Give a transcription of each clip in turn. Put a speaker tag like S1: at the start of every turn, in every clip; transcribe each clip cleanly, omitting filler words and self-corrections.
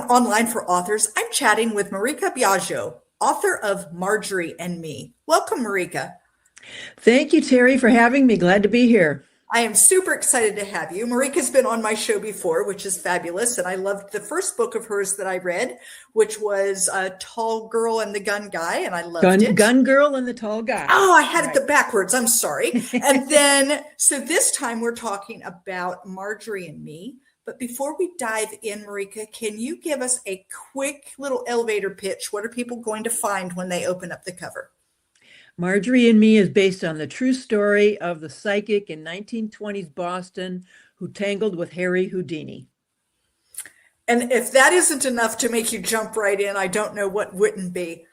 S1: Online for Authors. I'm chatting with Markya Biaggio, author of Margery and Me. Welcome, Maryka.
S2: Thank you, Terry, for having me. Glad to be here.
S1: I am super excited to have you. Marika's been on my show before, which is fabulous. And I loved the first book of hers that I read, which was A Tall Girl and the Gun Guy, and I loved it.
S2: Gun Girl and the Tall Guy.
S1: Oh, I had it backwards. I'm sorry. And then, so this time we're talking about Margery and Me. But before we dive in, Maryka, can you give us a quick little elevator pitch? What are people going to find when they open up the cover?
S2: Margery and Me is based on the true story of the psychic in 1920s Boston who tangled with Harry Houdini.
S1: And if that isn't enough to make you jump right in, I don't know what wouldn't be.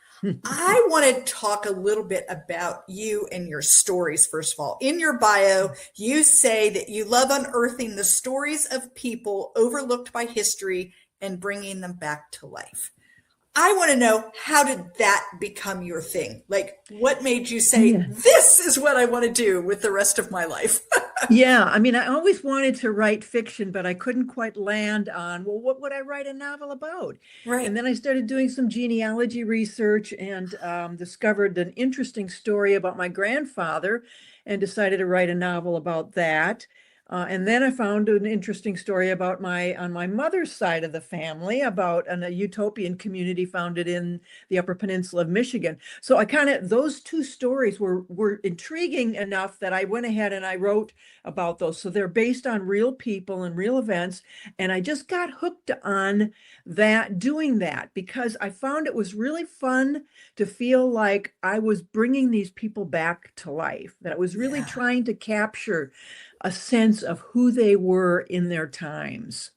S1: I want to talk a little bit about you and your stories, first of all. In your bio, you say that you love unearthing the stories of people overlooked by history and bringing them back to life. I want to know, how did that become your thing? Like, what made you say, this is what I want to do with the rest of my life?
S2: Yeah, I mean, I always wanted to write fiction, but I couldn't quite land on, well, what would I write a novel about?
S1: Right.
S2: And then I started doing some genealogy research and discovered an interesting story about my grandfather and decided to write a novel about that. And then I found an interesting story about on my mother's side of the family about a utopian community founded in the Upper Peninsula of Michigan. So those two stories were intriguing enough that I went ahead and I wrote about those. So they're based on real people and real events. And I just got hooked on doing that because I found it was really fun to feel like I was bringing these people back to life, that I was really trying to capture a sense of who they were in their times.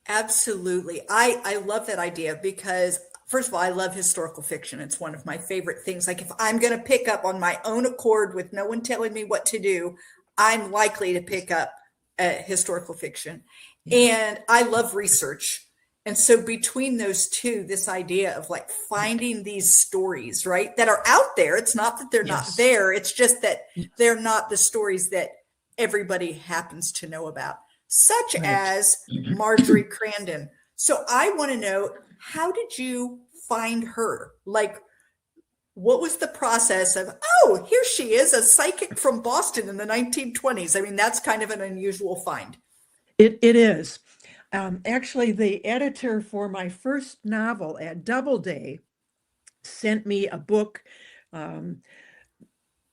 S1: Absolutely. I love that idea because, first of all, I love historical fiction. It's one of my favorite things. Like, if I'm going to pick up on my own accord with no one telling me what to do, I'm likely to pick up historical fiction. And I love research. And so between those two, this idea of like finding these stories, right, that are out there. It's not that they're not there. It's just that they're not the stories that everybody happens to know about, such as Margery Crandon. So I want to know, how did you find her? Like, what was the process of, oh, here she is, a psychic from Boston in the 1920s? I mean, that's kind of an unusual find.
S2: It is. Actually, the editor for my first novel at Doubleday sent me a book.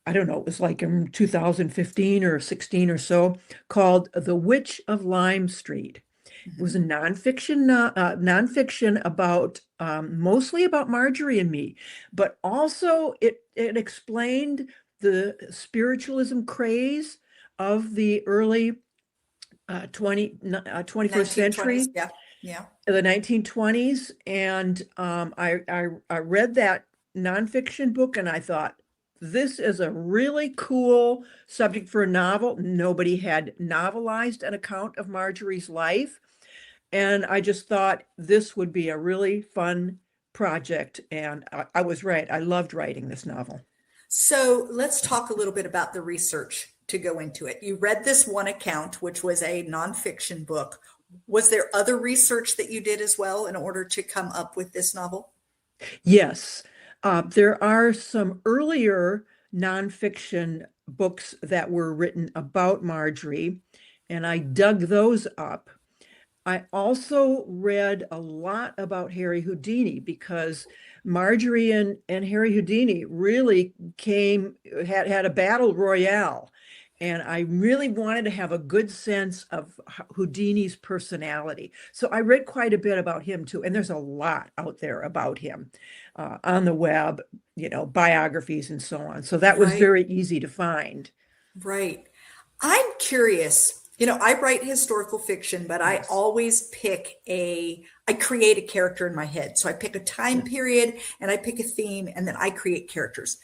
S2: I don't know, it was like in 2015 or 16 or so, called The Witch of Lime Street. It was a nonfiction about mostly about Margery and Me, but also it explained the spiritualism craze of the early 21st century, the 1920s. And I read that nonfiction book and I thought, this is a really cool subject for a novel. Nobody had novelized an account of Margery's life. And I just thought this would be a really fun project. And I was right. I loved writing this novel.
S1: So let's talk a little bit about the research to go into it. You read this one account, which was a nonfiction book. Was there other research that you did as well in order to come up with this novel?
S2: Yes. There are some earlier nonfiction books that were written about Margery, and I dug those up. I also read a lot about Harry Houdini because Margery and Harry Houdini really had a battle royale. And I really wanted to have a good sense of Houdini's personality. So I read quite a bit about him too. And there's a lot out there about him on the web, biographies and so on. So that was very easy to find.
S1: Right. I'm curious. I write historical fiction, but I always I create a character in my head. So I pick a time period and I pick a theme and then I create characters.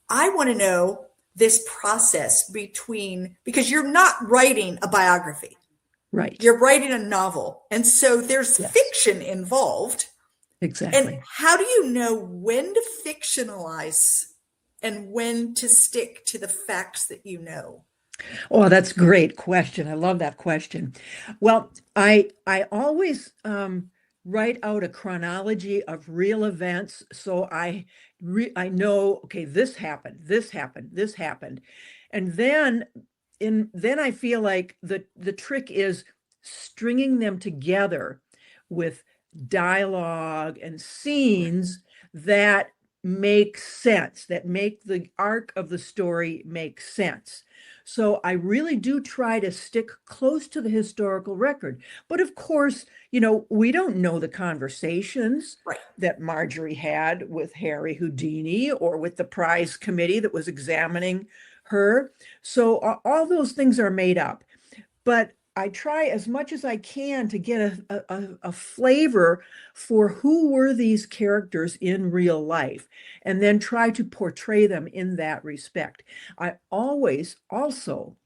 S1: I want to know this process because you're not writing a biography.
S2: Right.
S1: You're writing a novel. And so there's fiction involved.
S2: Exactly.
S1: And how do you know when to fictionalize and when to stick to the facts that you know?
S2: Oh, that's a great question. I love that question. Well, I always write out a chronology of real events. So I know, okay, this happened, this happened, this happened. And then I feel like the trick is stringing them together with dialogue and scenes that make sense, that make the arc of the story make sense. So I really do try to stick close to the historical record. But of course, we don't know the conversations
S1: Right.
S2: that Margery had with Harry Houdini or with the prize committee that was examining her. So all those things are made up. But I try as much as I can to get a flavor for who were these characters in real life, and then try to portray them in that respect. I always also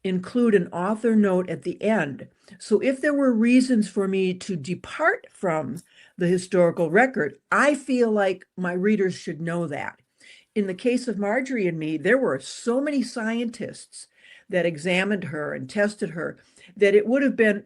S2: include an author note at the end. So if there were reasons for me to depart from the historical record, I feel like my readers should know that. In the case of Margery and Me, there were so many scientists that examined her and tested her that it would have been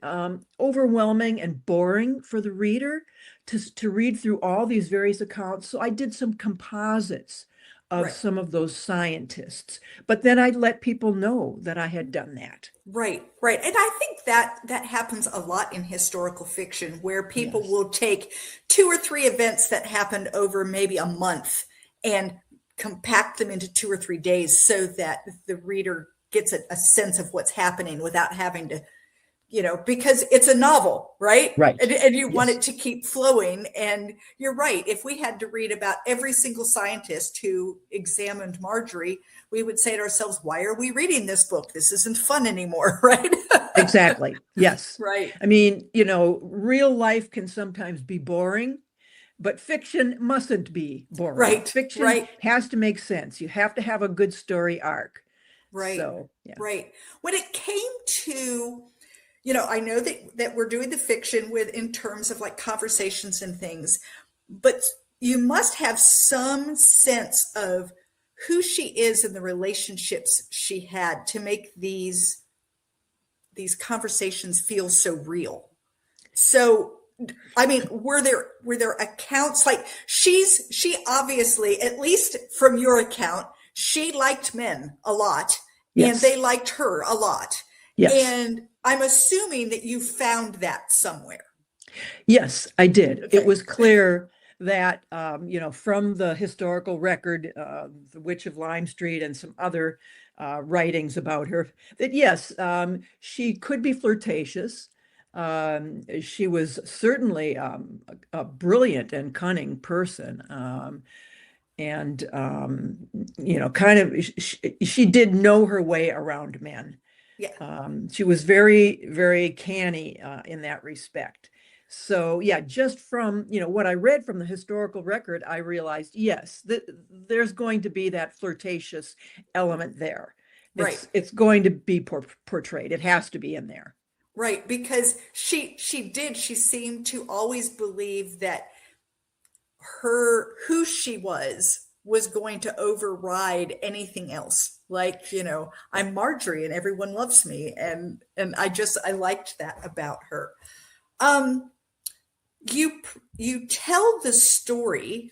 S2: overwhelming and boring for the reader to read through all these various accounts. So I did some composites of
S1: Right.
S2: some of those scientists, but then I'd let people know that I had done that.
S1: Right, right. And I think that happens a lot in historical fiction, where people
S2: Yes.
S1: will take 2 or 3 events that happened over maybe a month and compact them into 2 or 3 days so that the reader gets a sense of what's happening without having to, because it's a novel, right?
S2: Right.
S1: And you want
S2: Yes.
S1: it to keep flowing. And you're right. If we had to read about every single scientist who examined Margery, we would say to ourselves, why are we reading this book? This isn't fun anymore, right?
S2: Exactly. Yes.
S1: Right.
S2: I mean, real life can sometimes be boring, but fiction mustn't be boring.
S1: Right,
S2: Fiction
S1: right.
S2: has to make sense. You have to have a good story arc.
S1: Right.
S2: So, yeah.
S1: Right. When it came to, I know that we're doing the fiction in terms of like conversations and things, but you must have some sense of who she is and the relationships she had to make these conversations feel so real. So, I mean, were there accounts like she obviously, at least from your account, she liked men a lot,
S2: Yes.
S1: and they liked her a lot.
S2: Yes.
S1: And I'm assuming that you found that somewhere.
S2: Yes, I did.
S1: Okay.
S2: It was clear that, from the historical record, The Witch of Lime Street and some other writings about her, that yes, she could be flirtatious. She was certainly a brilliant and cunning person. And kind of, she did know her way around men.
S1: Yeah.
S2: She was very, very canny in that respect. So yeah, just from what I read from the historical record, I realized yes, there's going to be that flirtatious element there.
S1: Right.
S2: It's going to be portrayed. It has to be in there.
S1: Right, because she seemed to always believe that who she was going to override anything else. Like, I'm Margery and everyone loves me. And I liked that about her. You tell the story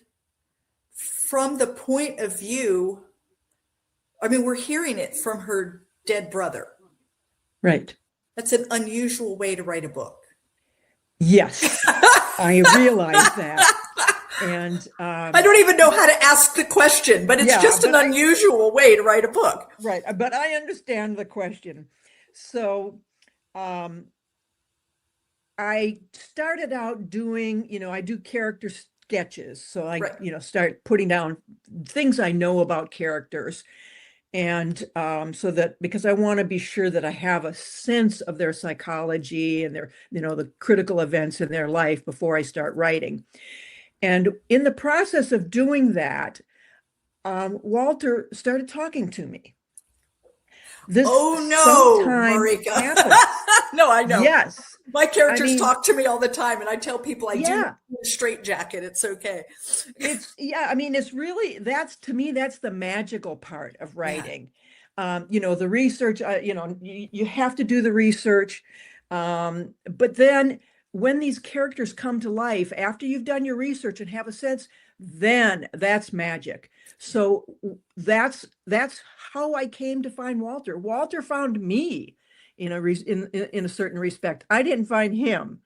S1: from the point of view. I mean, we're hearing it from her dead brother.
S2: Right.
S1: That's an unusual way to write a book.
S2: Yes, I realize that. And
S1: I don't even know how to ask the question, but it's just an unusual way to write a book.
S2: Right. But I understand the question. So I started out doing, I do character sketches. So I,
S1: Right.
S2: Start putting down things I know about characters. And so that because I want to be sure that I have a sense of their psychology and their, the critical events in their life before I start writing. And in the process of doing that, Walter started talking to me.
S1: Oh no,
S2: sometimes
S1: Maryka.
S2: happens.
S1: No, I know.
S2: Yes.
S1: My characters talk to me all the time, and I tell people I do
S2: Yeah.
S1: a straitjacket. It's okay.
S2: It's really, to me, that's the magical part of writing. The research, you have to do the research. But then when these characters come to life after you've done your research and have a sense, then that's magic. So that's how I came to find Walter. Walter found me in a certain respect. I didn't find him.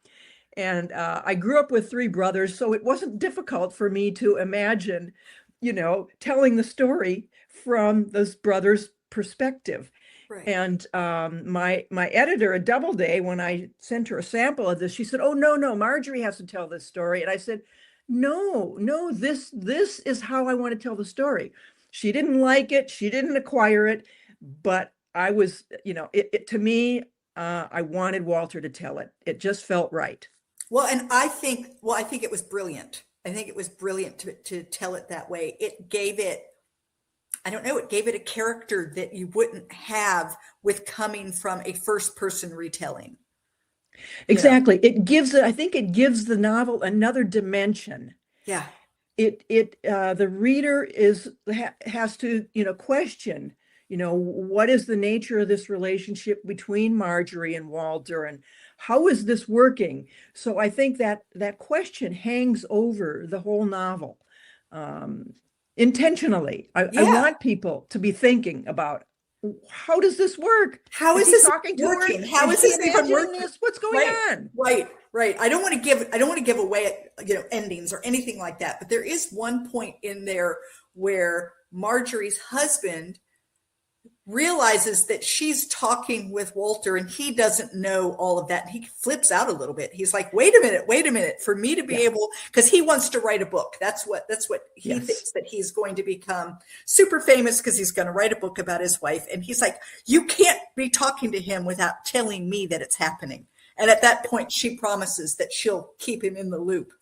S2: And I grew up with three brothers, so it wasn't difficult for me to imagine, telling the story from this brother's perspective.
S1: Right.
S2: And my editor at Doubleday, when I sent her a sample of this, she said, "Oh, no, Margery has to tell this story." And I said, "No, this is how I want to tell the story." She didn't like it. She didn't acquire it, but I was, to me, I wanted Walter to tell it. It just felt right.
S1: Well, and I think it was brilliant. I think it was brilliant to tell it that way. It gave it, I don't know, it gave it a character that you wouldn't have with coming from a first person retelling.
S2: Exactly. I think it gives the novel another dimension.
S1: Yeah.
S2: The reader has to, question, what is the nature of this relationship between Margery and Walter, and how is this working? So I think that question hangs over the whole novel, intentionally. I want people to be thinking about, how does this work?
S1: How is this talking working? How is this even working?
S2: What's going on?
S1: Right. I don't want to give away, endings or anything like that. But there is one point in there where Margery's husband realizes that she's talking with Walter and he doesn't know all of that. And he flips out a little bit. He's like, wait a minute, for me to be able, because he wants to write a book. That's what he thinks, that he's going to become super famous because he's going to write a book about his wife. And he's like, you can't be talking to him without telling me that it's happening. And at that point, she promises that she'll keep him in the loop.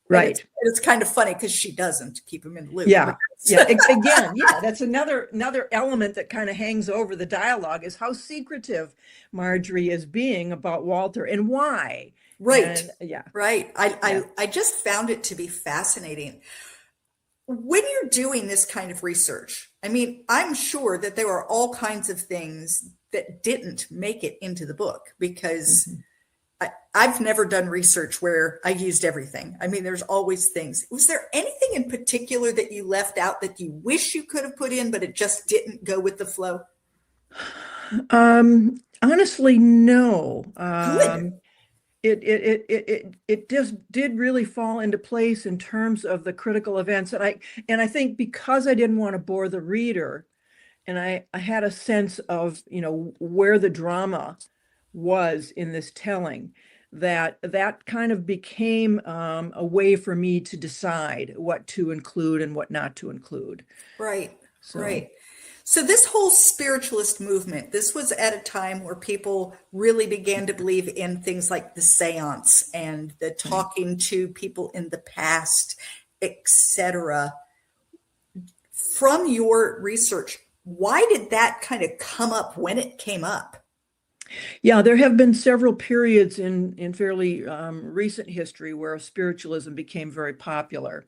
S2: Right.
S1: It's kind of funny because she doesn't keep him in the loop.
S2: Yeah. Again, that's another element that kind of hangs over the dialogue, is how secretive Margery is being about Walter and why.
S1: Right. Right. I just found it to be fascinating. When you're doing this kind of research, I mean, I'm sure that there are all kinds of things that didn't make it into the book, because I've never done research where I used everything. I mean, there's always things. Was there anything in particular that you left out that you wish you could have put in, but it just didn't go with the flow?
S2: Honestly, no.
S1: Good.
S2: It just did really fall into place in terms of the critical events. And I think because I didn't want to bore the reader, and I had a sense of, where the drama was in this telling, that kind of became a way for me to decide what to include and what not to include.
S1: Right. So this whole spiritualist movement, this was at a time where people really began to believe in things like the seance and the talking to people in the past, etc. From your research, why did that kind of come up when it came up?
S2: Yeah, there have been several periods in fairly recent history where spiritualism became very popular.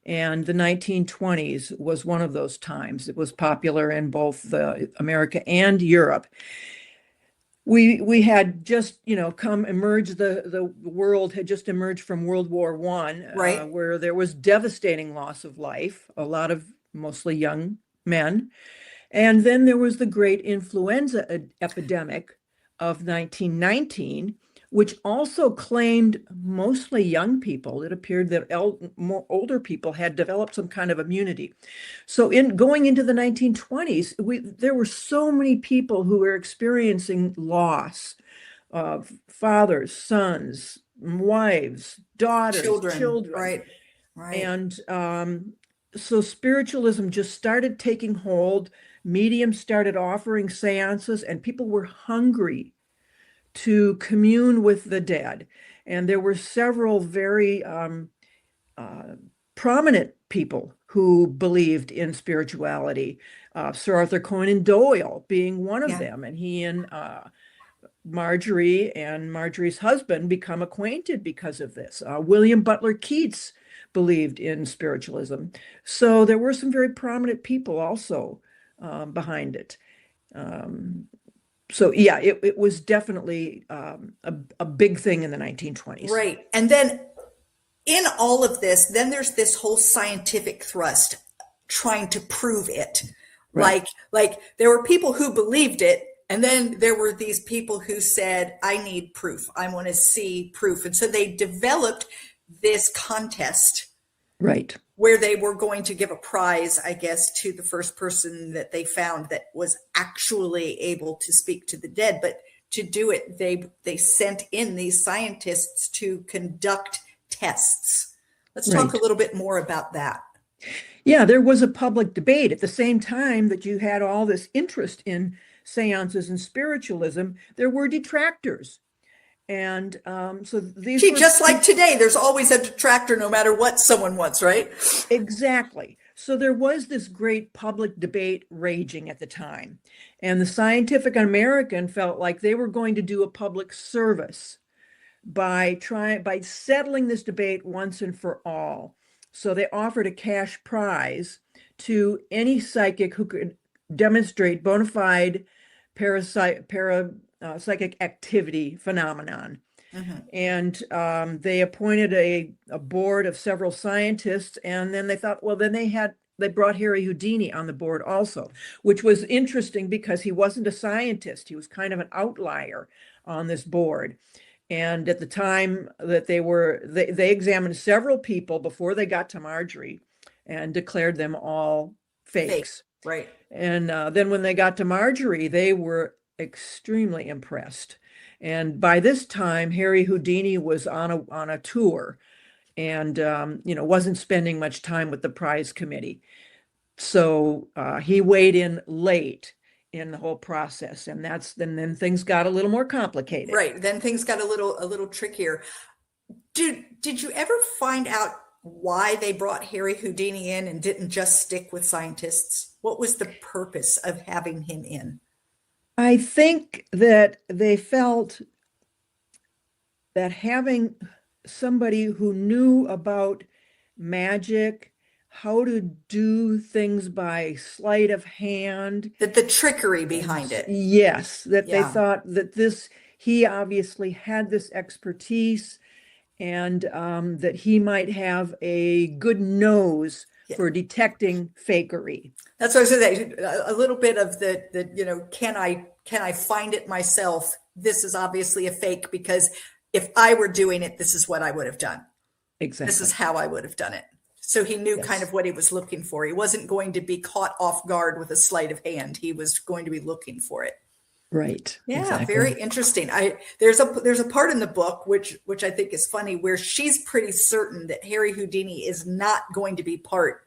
S2: And the 1920s was one of those times. It was popular in both America and Europe. We had just, the world had just emerged from World War I,
S1: right,
S2: where there was devastating loss of life, a lot of mostly young men. And then there was the great influenza epidemic of 1919, which also claimed mostly young people. It appeared that more older people had developed some kind of immunity. So in going into the 1920s, there were so many people who were experiencing loss of fathers, sons, wives, daughters, children.
S1: Right.
S2: And so spiritualism just started taking hold. Mediums started offering seances, and people were hungry to commune with the dead. And there were several very prominent people who believed in spirituality. Sir Arthur Conan Doyle being one of them, and he and Margery and Margery's husband become acquainted because of this. William Butler Keats believed in spiritualism. So there were some very prominent people also behind it. So yeah, it was definitely a big thing in the 1920s.
S1: Right. And then in all of this, then there's this whole scientific thrust trying to prove it.
S2: Right.
S1: Like there were people who believed it, and then there were these people who said, I need proof. I want to see proof. And so they developed this contest
S2: Right.
S1: where they were going to give a prize, I guess, to the first person that they found that was actually able to speak to the dead. But to do it, they sent in these scientists to conduct tests. Let's talk a
S2: Right.
S1: little bit more about that.
S2: Yeah, there was a public debate at the same time that you had all this interest in seances and spiritualism. There were detractors. And so these
S1: Gee,
S2: were
S1: just like today, there's always a detractor no matter what someone wants, right?
S2: exactly. So there was this great public debate raging at the time. And the Scientific American felt like they were going to do a public service by settling this debate once and for all. So they offered a cash prize to any psychic who could demonstrate bona fide psychic activity phenomenon.
S1: Mm-hmm.
S2: And they appointed a board of several scientists, and then they thought, well, then they brought Harry Houdini on the board also, which was interesting because he wasn't a scientist. He was kind of an outlier on this board. And at the time that they examined several people before they got to Margery and declared them all fakes.
S1: Right.
S2: And then when they got to Margery, they were extremely impressed. And by this time, Harry Houdini was on a tour and wasn't spending much time with the prize committee. So he weighed in late in the whole process, and then things got a little more complicated.
S1: Right. Then things got a little trickier. Did you ever find out why they brought Harry Houdini in and didn't just stick with scientists? What was the purpose of having him in?
S2: I think that they felt that having somebody who knew about magic, how to do things by sleight of hand,
S1: That the trickery behind it.
S2: yes, that they
S1: Yeah.
S2: thought that he obviously had this expertise, and that he might have a good nose for detecting fakery.
S1: That's what I was saying. A little bit of the can I find it myself? This is obviously a fake because if I were doing it, this is what I would have done.
S2: Exactly.
S1: This is how I would have done it. So he knew kind of what he was looking for. He wasn't going to be caught off guard with a sleight of hand. He was going to be looking for it.
S2: Right.
S1: Yeah,
S2: exactly.
S1: very interesting. There's a part in the book which I think is funny where she's pretty certain that Harry Houdini is not going to be part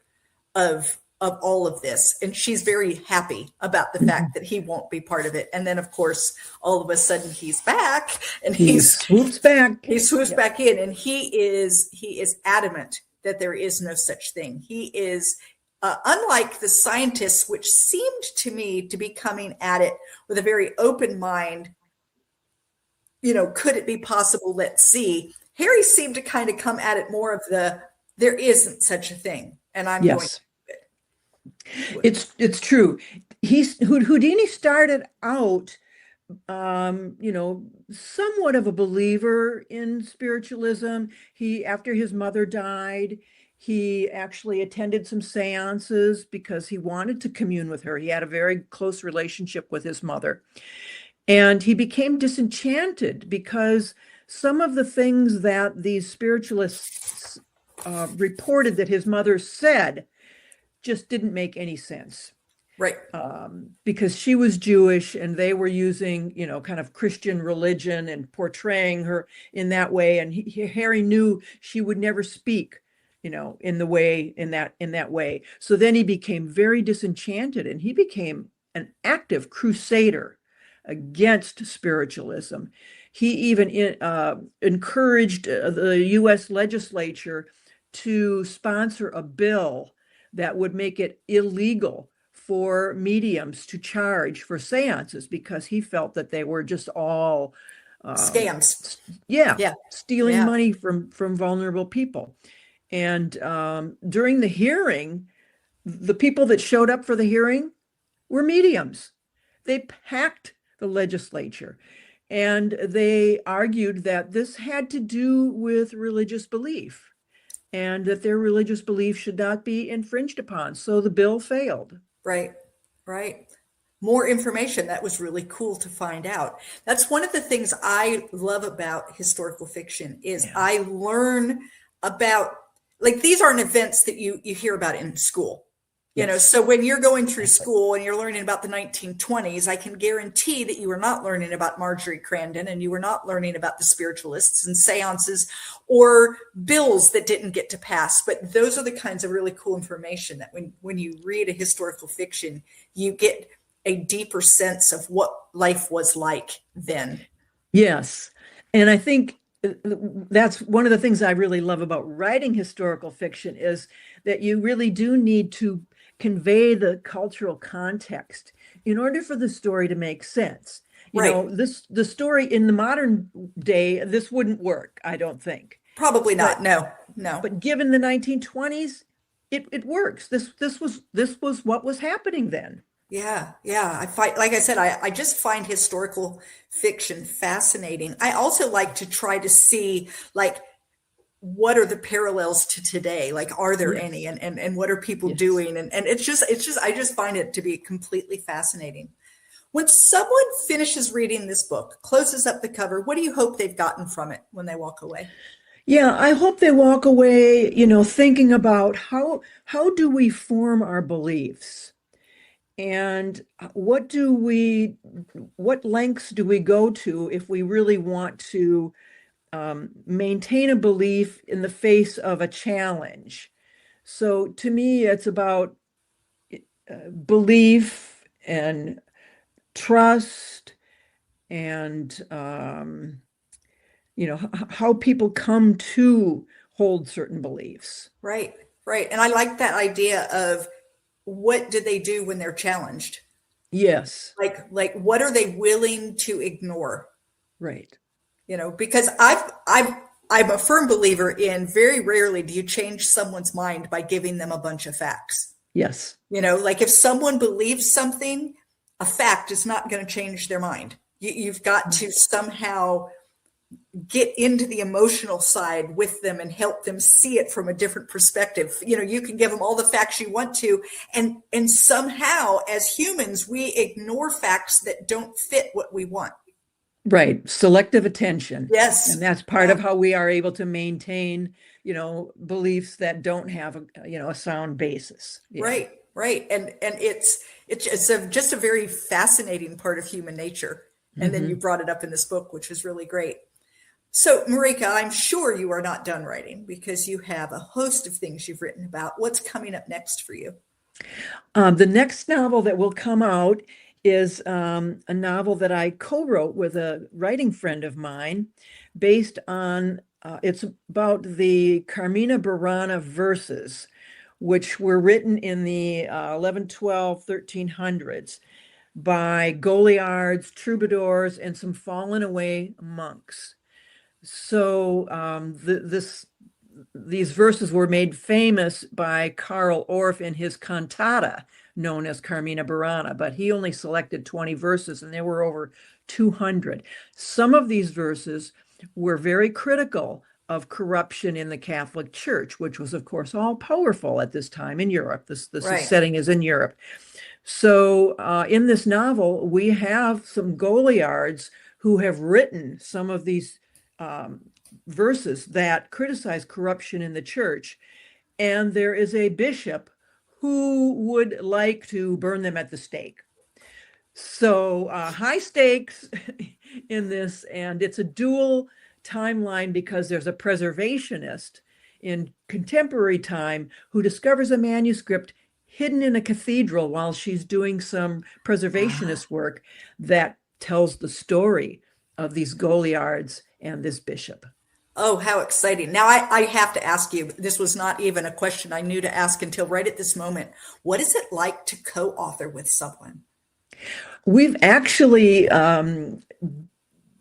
S1: of all of this, and she's very happy about the fact that he won't be part of it. And then, of course, all of a sudden he's back, and
S2: he swoops back.
S1: He swoops back in, and he is adamant that there is no such thing. He is. Unlike the scientists, which seemed to me to be coming at it with a very open mind, could it be possible? Let's see. Harry seemed to kind of come at it more of there isn't such a thing, and I'm going to do
S2: it. It's true. Houdini started out, somewhat of a believer in spiritualism. After his mother died, he actually attended some seances because he wanted to commune with her. He had a very close relationship with his mother. And he became disenchanted because some of the things that these spiritualists reported that his mother said just didn't make any sense.
S1: Right.
S2: Because she was Jewish and they were using, kind of Christian religion and portraying her in that way. And Harry knew she would never speak in that way. So then he became very disenchanted, and he became an active crusader against spiritualism. He even encouraged the U.S. legislature to sponsor a bill that would make it illegal for mediums to charge for seances because he felt that they were just all
S1: scams.
S2: Stealing money from vulnerable people. And during the hearing, the people that showed up for the hearing were mediums. They packed the legislature. And they argued that this had to do with religious belief and that their religious belief should not be infringed upon. So the bill failed.
S1: Right, right. More information. That was really cool to find out. That's one of the things I love about historical fiction is I learn about, like, these aren't events that you hear about in school. You know, so when you're going through school and you're learning about the 1920s, I can guarantee that you are not learning about Margery Crandon, and you were not learning about the spiritualists and seances or bills that didn't get to pass. But those are the kinds of really cool information that when you read a historical fiction, you get a deeper sense of what life was like then.
S2: Yes. And I think that's one of the things I really love about writing historical fiction is that you really do need to convey the cultural context in order for the story to make sense. You know, the story in the modern day, this wouldn't work, I don't think.
S1: Probably not. No.
S2: But given the 1920s, it works. This was what was happening then.
S1: Yeah. Like I said, I just find historical fiction fascinating. I also like to try to see, like, what are the parallels to today? Like, are there any, and what are people doing? And it's just, I just find it to be completely fascinating. When someone finishes reading this book, closes up the cover, what do you hope they've gotten from it when they walk away?
S2: Yeah, I hope they walk away, thinking about how do we form our beliefs? And what lengths do we go to if we really want to maintain a belief in the face of a challenge? So to me, it's about belief and trust and, how people come to hold certain beliefs.
S1: Right. And I like that idea of what do they do when they're challenged?
S2: Yes.
S1: Like what are they willing to ignore?
S2: Right.
S1: Because I'm a firm believer in very rarely do you change someone's mind by giving them a bunch of facts.
S2: Yes.
S1: Like if someone believes something, a fact is not going to change their mind. You've got to somehow get into the emotional side with them and help them see it from a different perspective. You can give them all the facts you want to, and somehow as humans, we ignore facts that don't fit what we want.
S2: Right. Selective attention.
S1: Yes.
S2: And that's part of how we are able to maintain, beliefs that don't have a sound basis. Yeah.
S1: Right. And it's just a very fascinating part of human nature. And then you brought it up in this book, which is really great. So, Maryka, I'm sure you are not done writing because you have a host of things you've written about. What's coming up next for you?
S2: The next novel that will come out is a novel that I co-wrote with a writing friend of mine based on, it's about the Carmina Burana verses, which were written in the 1112, 1300s by Goliards, troubadours, and some fallen away monks. So these verses were made famous by Karl Orff in his cantata known as Carmina Burana, but he only selected 20 verses and there were over 200. Some of these verses were very critical of corruption in the Catholic Church, which was, of course, all powerful at this time in Europe. This setting is in Europe. So in this novel, we have some Goliards who have written some of these verses that criticize corruption in the church. And there is a bishop who would like to burn them at the stake. So high stakes in this, and it's a dual timeline because there's a preservationist in contemporary time who discovers a manuscript hidden in a cathedral while she's doing some preservationist work that tells the story of these Goliards and this bishop.
S1: Oh, how exciting. Now, I have to ask you, this was not even a question I knew to ask until right at this moment. What is it like to co-author with someone?
S2: We've actually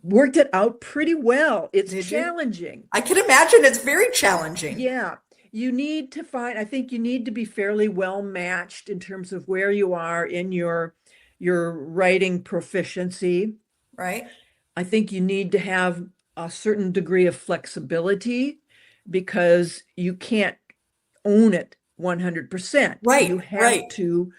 S2: worked it out pretty well. It's challenging.
S1: I can imagine it's very challenging.
S2: Yeah. I think you need to be fairly well matched in terms of where you are in your your writing proficiency.
S1: Right.
S2: I think you need to have a certain degree of flexibility because you can't own it 100%. You
S1: Right.
S2: have
S1: Right.
S2: to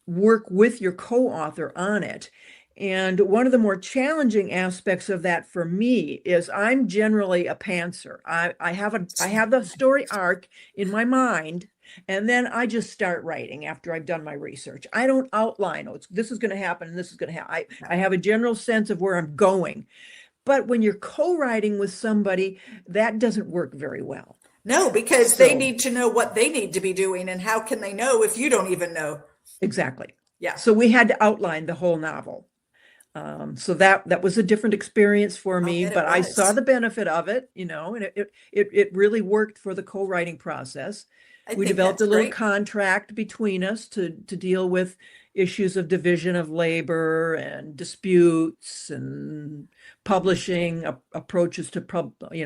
S2: work with your co-author on it. And one of the more challenging aspects of that for me is I'm generally a pantser. I have the story arc in my mind, and then I just start writing after I've done my research. I don't outline, oh, this is going to happen and this is going to happen. I have a general sense of where I'm going. But when you're co-writing with somebody, that doesn't work very well.
S1: No, because they
S2: So
S1: need to know what they need to be doing, and how can they know if you don't even know?
S2: exactly.
S1: Yeah.
S2: So we had to outline the whole novel. So that was a different experience for
S1: I'll
S2: me,
S1: bet it
S2: but I saw
S1: was.
S2: the benefit of it, and it really worked for the co-writing process.
S1: I
S2: We
S1: think
S2: developed
S1: that's
S2: a little
S1: great.
S2: contract between us to deal with issues of division of labor and disputes and publishing approaches to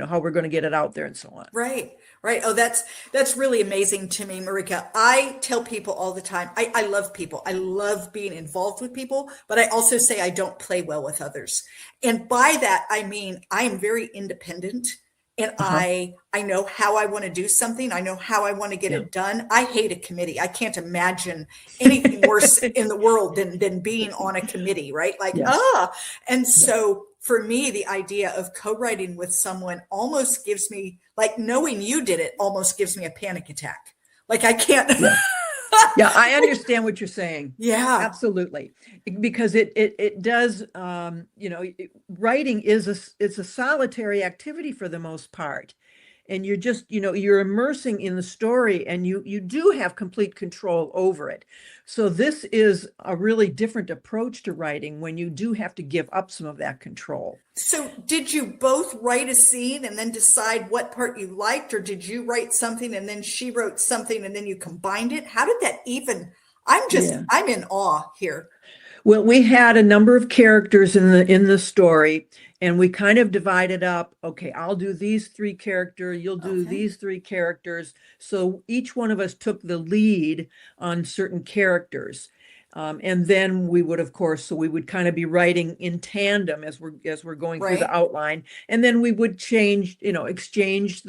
S2: how we're going to get it out there and so on.
S1: Right, right. Oh, that's really amazing to me, Marika. I tell people all the time, I love people. I love being involved with people, but I also say I don't play well with others. And by that, I mean I am very independent, and
S2: Uh-huh.
S1: I know how I want to do something. I know how I want to get
S2: Yeah.
S1: it done. I hate a committee. I can't imagine anything worse in the world than being on a committee, right? Like,
S2: Yes.
S1: and
S2: Yeah.
S1: so for me, the idea of co-writing with someone almost gives me, like, knowing you did it almost gives me a panic attack. Like I can't.
S2: Yeah. Yeah, I understand what you're saying.
S1: Yeah.
S2: Absolutely. Because it does, writing it's a solitary activity for the most part. And you're just, you're immersing in the story and you do have complete control over it. So this is a really different approach to writing when you do have to give up some of that control.
S1: So did you both write a scene and then decide what part you liked, or did you write something and then she wrote something and then you combined it? How did that even?
S2: Yeah.
S1: I'm in awe here.
S2: Well, we had a number of characters in the story, and we kind of divided up. Okay, I'll do these three characters, you'll do
S1: Okay.
S2: these three characters. So each one of us took the lead on certain characters. And then we would, of course, so we would kind of be writing in tandem as we're going through the
S1: Right.
S2: outline, and then we would exchange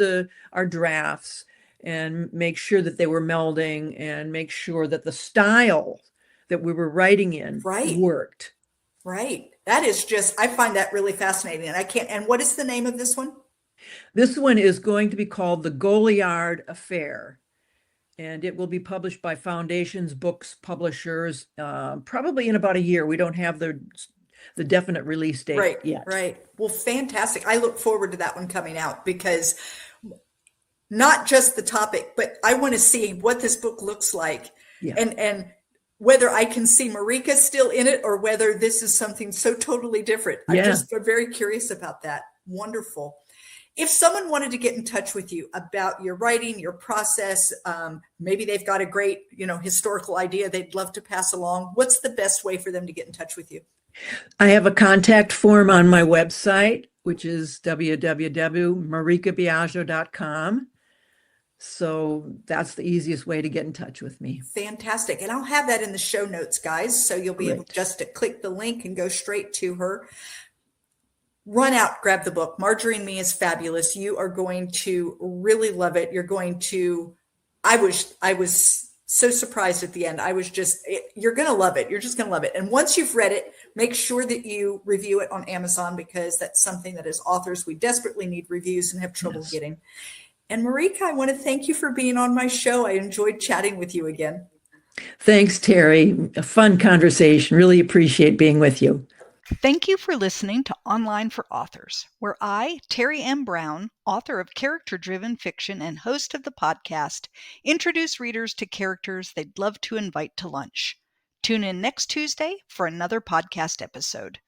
S2: our drafts and make sure that they were melding and make sure that the style that we were writing in
S1: Right.
S2: worked.
S1: Right. That is just, I find that really fascinating. And I can't, and what is the name of this one?
S2: This one is going to be called The Goliard Affair, and it will be published by Foundations Books Publishers probably in about a year. We don't have the definite release date
S1: Right.
S2: yet.
S1: Right. Well, fantastic. I look forward to that one coming out, because not just the topic, but I want to see what this book looks like,
S2: Yeah.
S1: and whether I can see Marika still in it or whether this is something so totally different.
S2: Yeah.
S1: I'm very curious about that. Wonderful. If someone wanted to get in touch with you about your writing, your process, maybe they've got a great, historical idea they'd love to pass along, what's the best way for them to get in touch with you?
S2: I have a contact form on my website, which is www.marykyabiaggio.com. So that's the easiest way to get in touch with me.
S1: Fantastic. And I'll have that in the show notes, guys. So you'll be able
S2: Great.
S1: just to click the link and go straight to her. Run out, grab the book. Margery and Me is fabulous. You are going to really love it. You're going to, I was so surprised at the end. You're going to love it. You're just going to love it. And once you've read it, make sure that you review it on Amazon, because that's something that as authors, we desperately need reviews and have trouble
S2: Yes.
S1: getting. And Marika, I want to thank you for being on my show. I enjoyed chatting with you again.
S2: Thanks, Terry. A fun conversation. Really appreciate being with you.
S3: Thank you for listening to Online for Authors, where I, Terry M. Brown, author of character-driven fiction and host of the podcast, introduce readers to characters they'd love to invite to lunch. Tune in next Tuesday for another podcast episode.